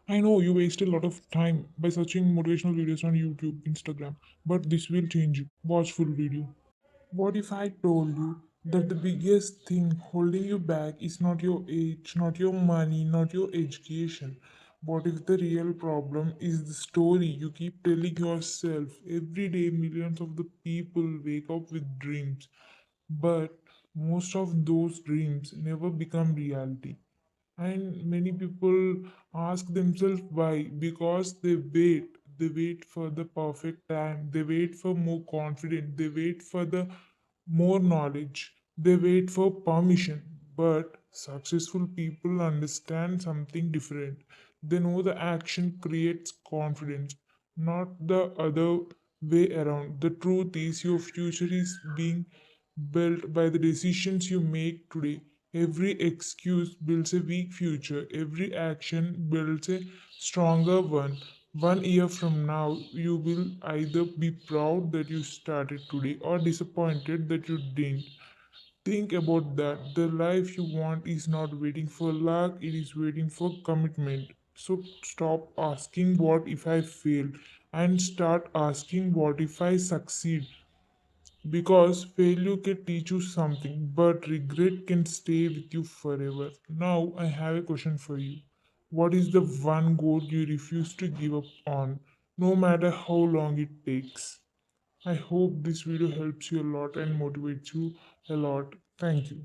I know you waste a lot of time by searching motivational videos on YouTube, Instagram, but this will change you. Watch full video. What if I told you that the biggest thing holding you back is not your age, not your money, not your education? What if the real problem is the story you keep telling yourself? Every day, millions of the people wake up with dreams, but most of those dreams never become reality. And many people ask themselves why, because they wait for the perfect time, they wait for more confidence, they wait for the more knowledge, they wait for permission. But successful people understand something different. They know the action creates confidence, not the other way around. The truth is your future is being built by the decisions you make today. Every excuse builds a weak future. Every action builds a stronger one. 1 year from now, you will either be proud that you started today or disappointed that you didn't. Think about that. The life you want is not waiting for luck, it is waiting for commitment. So stop asking what if I fail and start asking what if I succeed. Because failure can teach you something, but regret can stay with you forever. Now, I have a question for you. What is the one goal you refuse to give up on, no matter how long it takes? I hope this video helps you a lot and motivates you a lot. Thank you.